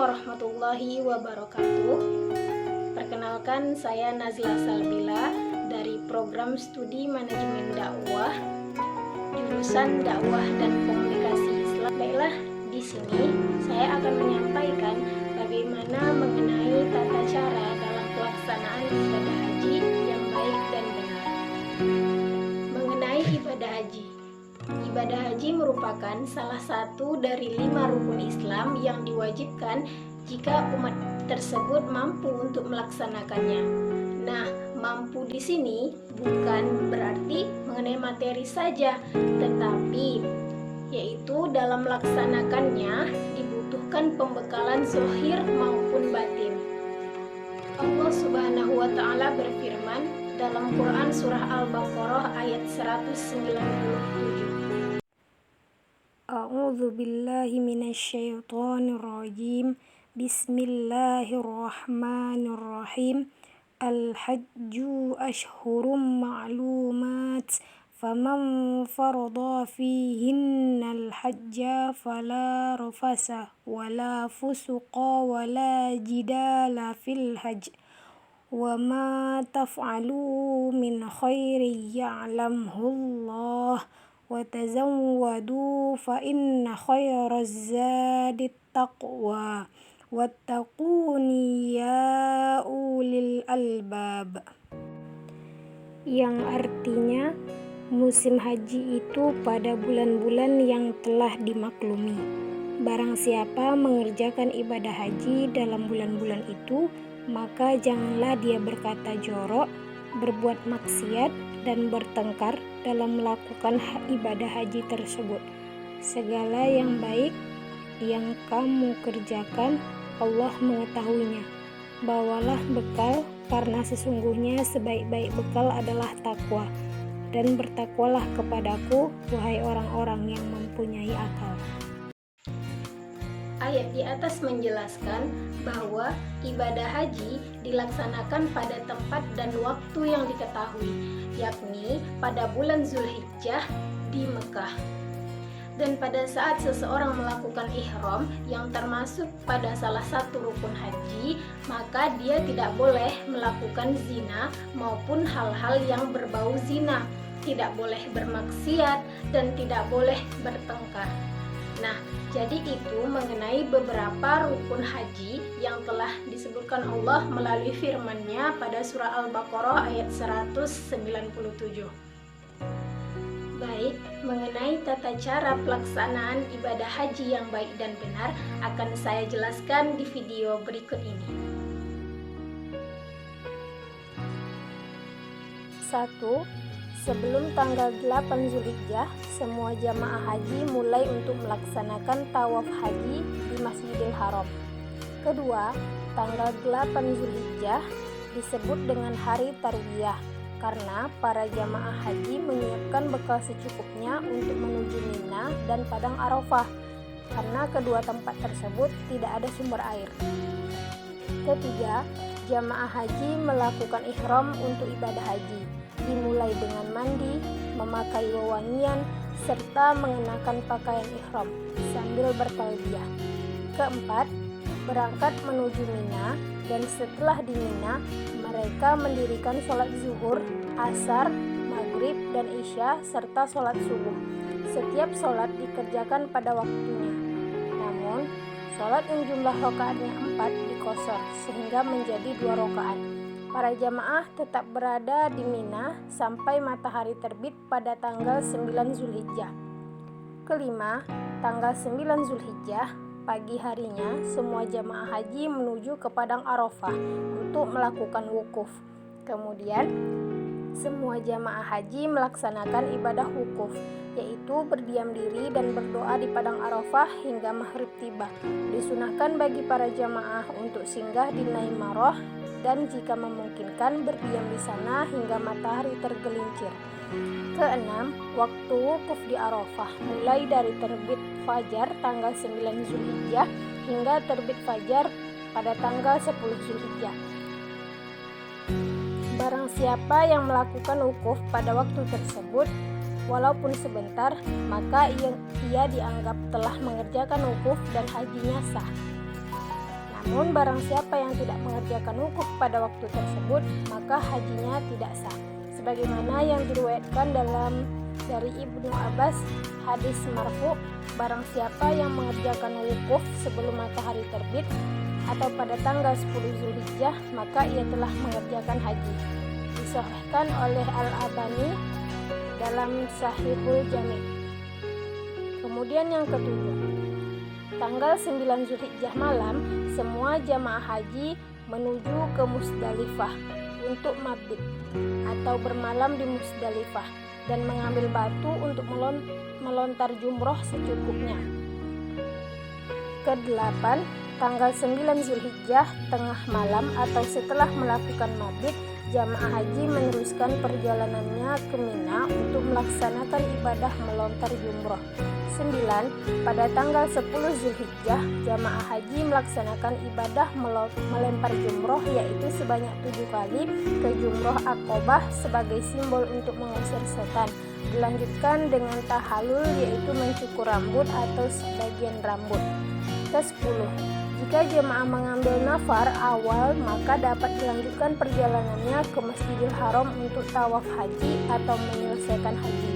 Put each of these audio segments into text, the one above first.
warahmatullahi wabarakatuh. Perkenalkan, saya Nazla Salbila dari Program Studi Manajemen Dakwah, jurusan Dakwah dan Komunikasi Islam. Baiklah, di sini saya akan menyampaikan bagaimana mengenai tata cara dalam pelaksanaan ibadah haji yang baik dan benar. Mengenai ibadah haji. Ibadah haji merupakan salah satu dari 5 rukun Islam yang diwajibkan jika umat tersebut mampu untuk melaksanakannya. Nah, mampu di sini bukan berarti mengenai materi saja, tetapi yaitu dalam melaksanakannya dibutuhkan pembekalan zahir maupun batin. Allah Subhanahu wa taala berfirman dalam Quran surah Al-Baqarah ayat 197. A'udzu billahi minasyaitonir rajim. Bismillahirrahmanirrahim. Al-hajju ashhurum ma'lumat. Faman farada fihinnal hajja fala rafasa wala fusuqa wala jidala fil hajj. Wa ma taf'alu min khairin ya'lamhu Allah. وَتَزَوَّدُوا فَإِنَّ خَيْرَ الزَّادِ التَّقْوَى وَاتَّقُونِ يَا أُولِي الْأَلْبَابِ. Yang artinya musim haji itu pada bulan-bulan yang telah dimaklumi. Barang siapa mengerjakan ibadah haji dalam bulan-bulan itu, maka janganlah dia berkata jorok, berbuat maksiat, dan bertengkar dalam melakukan ibadah haji tersebut. Segala yang baik yang kamu kerjakan, Allah mengetahuinya. Bawalah bekal, karena sesungguhnya sebaik-baik bekal adalah takwa. Dan bertakwalah kepadaku, wahai orang-orang yang mempunyai akal. Ayat di atas menjelaskan bahwa ibadah haji dilaksanakan pada tempat dan waktu yang diketahui, yakni pada bulan Zulhijjah di Mekah. Dan pada saat seseorang melakukan ihram yang termasuk pada salah satu rukun haji, maka dia tidak boleh melakukan zina maupun hal-hal yang berbau zina, tidak boleh bermaksiat, dan tidak boleh bertengkar. Nah, jadi itu mengenai beberapa rukun haji yang telah disebutkan Allah melalui firman-Nya pada surah Al-Baqarah ayat 197. Baik, mengenai tata cara pelaksanaan ibadah haji yang baik dan benar akan saya jelaskan di video berikut ini. 1. Sebelum tanggal 8 Zulhijjah, semua jamaah haji mulai untuk melaksanakan tawaf haji di Masjidil Haram. Kedua, tanggal 8 Zulhijjah disebut dengan hari Tarwiyah karena para jamaah haji menyiapkan bekal secukupnya untuk menuju Mina dan Padang Arafah karena kedua tempat tersebut tidak ada sumber air. Ketiga, jamaah haji melakukan ihram untuk ibadah haji, dimulai dengan mandi, memakai wewangian, serta mengenakan pakaian ihram sambil bertalbiyah. Keempat, berangkat menuju Mina, dan setelah di Mina, mereka mendirikan sholat zuhur, asar, maghrib, dan isya, serta sholat subuh. Setiap sholat dikerjakan pada waktunya. Namun, sholat yang jumlah rakaatnya 4 dikosor, sehingga menjadi 2 rakaat. Para jamaah tetap berada di Mina sampai matahari terbit pada tanggal 9 Zulhijjah. Kelima, tanggal 9 Zulhijjah, pagi harinya semua jamaah haji menuju ke Padang Arafah untuk melakukan wukuf. Kemudian, semua jamaah haji melaksanakan ibadah wukuf, yaitu berdiam diri dan berdoa di Padang Arafah hingga maghrib tiba. Disunahkan bagi para jamaah untuk singgah di Naimarah dan jika memungkinkan berdiam di sana hingga matahari tergelincir. Keenam, waktu wukuf di Arafah mulai dari terbit fajar tanggal 9 Zulhijjah hingga terbit fajar pada tanggal 10 Zulhijjah. Barang siapa yang melakukan wukuf pada waktu tersebut, walaupun sebentar, maka ia dianggap telah mengerjakan wukuf dan hajinya sah. Namun barang siapa yang tidak mengerjakan wukuf pada waktu tersebut, maka hajinya tidak sah. Sebagaimana yang diriwayatkan dari Ibnu Abbas, hadis marfu, barang siapa yang mengerjakan wukuf sebelum matahari terbit atau pada tanggal 10 Zulhijjah, maka ia telah mengerjakan haji. Disahihkan oleh Al-Albani dalam Sahihul Jami'. Kemudian yang ketujuh, tanggal 9 Zulhijjah malam, semua jamaah haji menuju ke Musdalifah untuk mabit atau bermalam di Musdalifah dan mengambil batu untuk melontar jumroh secukupnya. Kedelapan, tanggal 9 Zulhijjah tengah malam atau setelah melakukan mabit, jamaah haji meneruskan perjalanannya ke Mina untuk melaksanakan ibadah melontar jumroh. 9. Pada tanggal 10 Zulhijjah, jamaah haji melaksanakan ibadah melempar jumroh, yaitu sebanyak 7 kali ke jumroh Aqobah sebagai simbol untuk mengusir setan. Dilanjutkan dengan tahallul, yaitu mencukur rambut atau sebagian rambut. Ke-10. Jika jemaah mengambil nafar awal, maka dapat dilanjutkan perjalanannya ke Masjidil Haram untuk tawaf haji atau menyelesaikan haji.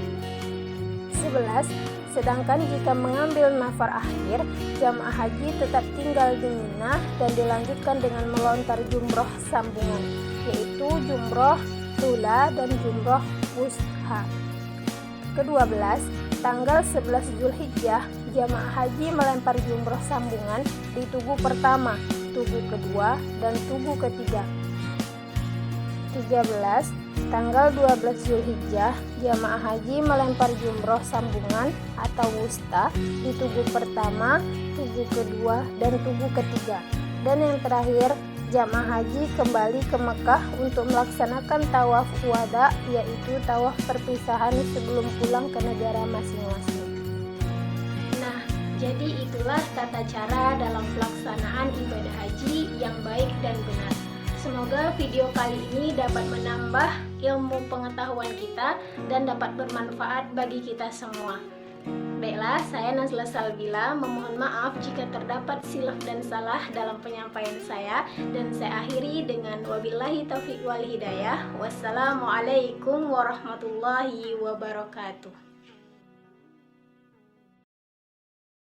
11. Sedangkan jika mengambil nafar akhir, jamaah haji tetap tinggal di Mina dan dilanjutkan dengan melontar jumroh sambungan, yaitu jumroh Tula dan jumroh Wusha. Ke-12, tanggal 11 Zulhijjah, jamaah haji melempar jumroh sambungan di tugu pertama, tugu kedua, dan tugu ketiga. 13. Tanggal 12 Zulhijjah, jamaah haji melempar jumroh sambungan atau wusta di tugu pertama, tugu kedua, dan tugu ketiga. Dan yang terakhir, jamaah haji kembali ke Mekah untuk melaksanakan tawaf wada, yaitu tawaf perpisahan sebelum pulang ke negara masing-masing. Nah, jadi itulah tata cara dalam pelaksanaan ibadah haji yang baik dan benar. Semoga video kali ini dapat menambah ilmu pengetahuan kita dan dapat bermanfaat bagi kita semua. Baiklah, saya Nazla Salbila memohon maaf jika terdapat silap dan salah dalam penyampaian saya, dan saya akhiri dengan wabillahi taufiq wal hidayah. Wassalamualaikum warahmatullahi wabarakatuh.